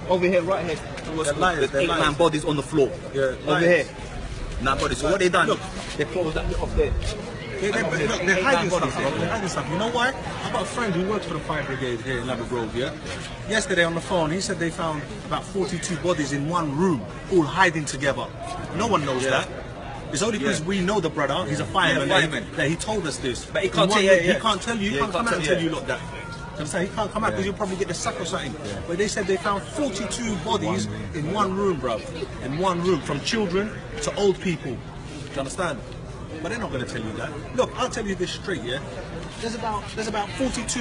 over here, right here, was liars, the 8-man bodies on the floor. Yeah, over here. 9 bodies. So what they done? They closed that bit off there. They're hiding stuff, bro. They're hiding stuff. You know why? I've got a friend who works for the fire brigade here in Ladbroke Grove, yeah? Yesterday on the phone, he said they found about 42 bodies in one room, all hiding together. No one knows that. It's only because we know the brother, he's a fireman, that he told us this. But he can't tell you. He can't tell you, he can't come out and tell you like that. I'm saying he can't come out because you'll probably get the sack or something. But they said they found 42 bodies in one room, bro. In one room, from children to old people. Do you understand? But they're not going to tell you that. Look, I'll tell you this straight, yeah? There's about 42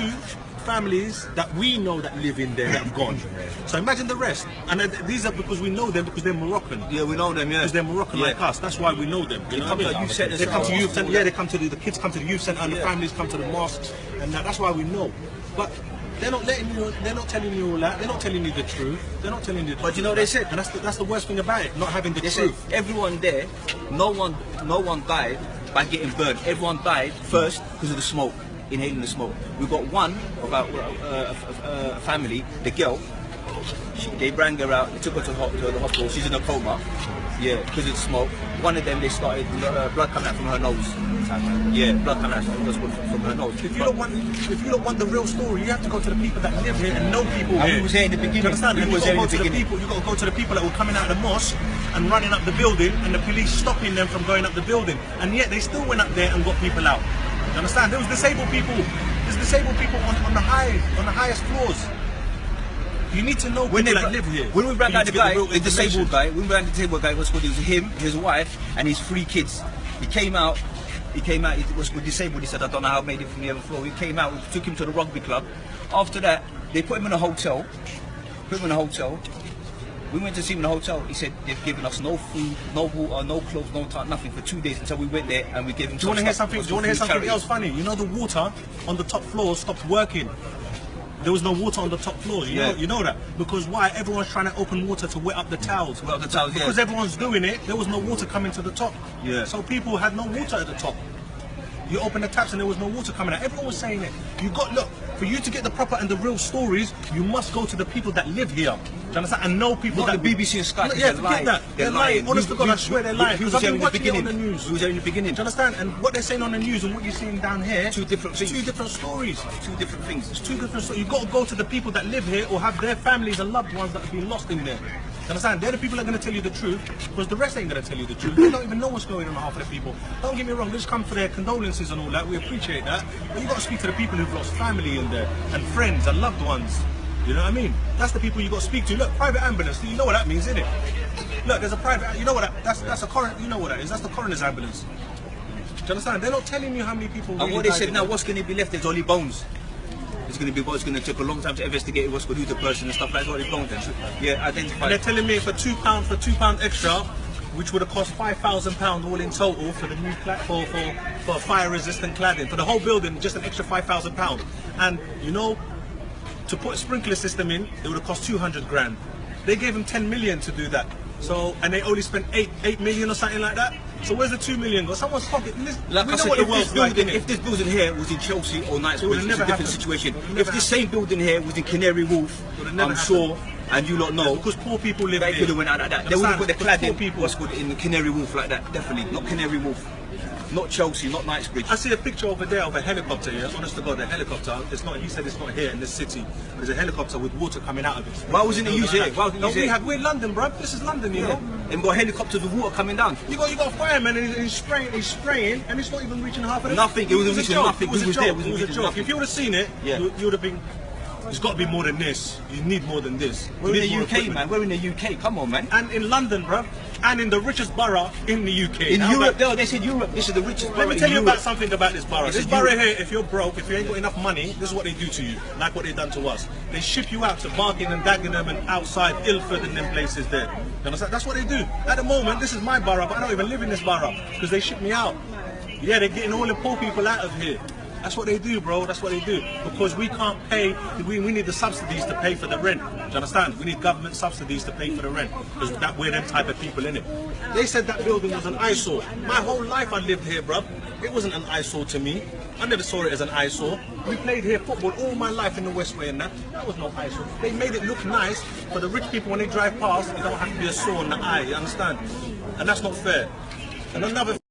families that we know that live in there that have gone. So imagine the rest. And these are because we know them because they're Moroccan. Yeah, we know them, Because they're Moroccan like us. That's why we know them. You know what I mean? They come to youth centre. Yeah, they come to the kids come to the youth centre and the families come to the mosques. And that's why we know. But they're not letting you. They're not telling you all that. They're not telling you the truth. They're not telling you the truth. But you know what they said? And that's the worst thing about it, not having the truth. Said everyone there, no one died by getting burned. Everyone died first because of the smoke, inhaling the smoke. We got one about a family, the girl. They bring her out. They took her to the hospital. She's in a coma. Yeah, because of the smoke. One of them, they started blood coming out from her nose. Yeah, blood coming out from her nose. If you don't want the real story, you have to go to the people that live here and know people here. We was here in the beginning. You understand? You got to go to the people that were coming out of the mosque and running up the building, and the police stopping them from going up the building, and yet they still went up there and got people out. You understand? There was disabled people. There's disabled people on the highest floors. You need to know people that live here. When we ran down the disabled guy, it was him, his wife, and his 3 kids. He came out, he was disabled. He said, I don't know how I made it from the other floor. He came out, we took him to the rugby club. After that, they put him in a hotel. We went to see him in the hotel. He said they've given us no food, no water, no clothes, no time, nothing for 2 days until we went there and we gave him. Do you want to hear something? Do you want to hear something else funny? You know the water on the top floor stopped working. There was no water on the top floors. You know that because why? Everyone's trying to open water to wet up the towels. Because everyone's doing it. There was no water coming to the top. Yeah. So people had no water at the top. You open the taps and there was no water coming out. Everyone was saying it. Look, for you to get the proper and the real stories, you must go to the people that live here. Do you understand? And know people not the BBC and Sky. Yeah, forget that. They're lying. Honest to God, I swear they're lying. Because I've been watching it on the news. We was there in the beginning. Do you understand? And what they're saying on the news and what you're seeing down here, two different things. 2 different stories. 2 different things. It's 2 different stories. You've got to go to the people that live here or have their families and loved ones that have been lost in there. You understand? They're the people that are going to tell you the truth, because the rest ain't going to tell you the truth. They don't even know what's going on half of the people. Don't get me wrong, they just come for their condolences and all that. We appreciate that. But you've got to speak to the people who've lost family in there, and friends and loved ones. You know what I mean? That's the people you've got to speak to. Look, private ambulance, you know what that means, isn't it? Look, there's a private, you know what that's a coroner, you know what that is? That's the coroner's ambulance. Do you understand? They're not telling you how many people really. And what they said now, what's going to be left is only bones. It's going to take a long time to investigate what's going to do to the person and stuff like that. What they've gone then. Yeah, identify. And they're telling me for £2 extra, which would have cost £5,000 all in total for the new for fire-resistant cladding for the whole building, just an extra £5,000. And you know, to put a sprinkler system in, it would have cost 200 grand. They gave them 10 million to do that. So, and they only spent 8 million or something like that. So where's the 2 million? Got someone's pocket. Like I said, if this building here was in Chelsea or Knightsbridge, it's a different situation. If this same building here was in Canary Wharf, I'm sure, and you lot know, because poor people live here. They could have went out like that. They would have put the cladding what's called in Canary Wharf like that. Definitely not Canary Wharf. Not Chelsea, not Knightsbridge. I see a picture over there of a helicopter here. Honest to God, a helicopter. It's not. He said it's not here in this city. There's a helicopter with water coming out of it. Why wasn't it used here? We're in London, bro. This is London, you know. And got helicopters with water coming down. You got firemen and he's spraying, and it's not even reaching half of it. Nothing. It was reaching nothing. It was a joke. If you would have seen it, you would have been. It's got to be more than this. You need more than this. We're in the UK, man. We're in the UK. Come on, man. And in London, bro. And in the richest borough in the UK. In Europe, they said Europe. This is the richest borough. Let me tell you about something about this borough. This borough here, if you're broke, if you ain't got enough money, this is what they do to you. Like what they done to us. They ship you out to Barking and Dagenham and outside Ilford and them places there. You understand? That's what they do. At the moment, this is my borough, but I don't even live in this borough because they ship me out. Yeah, they're getting all the poor people out of here. That's what they do, bro. That's what they do. Because we can't pay, we need the subsidies to pay for the rent. Do you understand? We need government subsidies to pay for the rent. Because we're them type of people, innit? They said that building was an eyesore. My whole life I lived here, bro. It wasn't an eyesore to me. I never saw it as an eyesore. We played here football all my life in the Westway and that was no eyesore. They made it look nice for the rich people when they drive past. It don't have to be a sore in the eye, you understand? And that's not fair. And another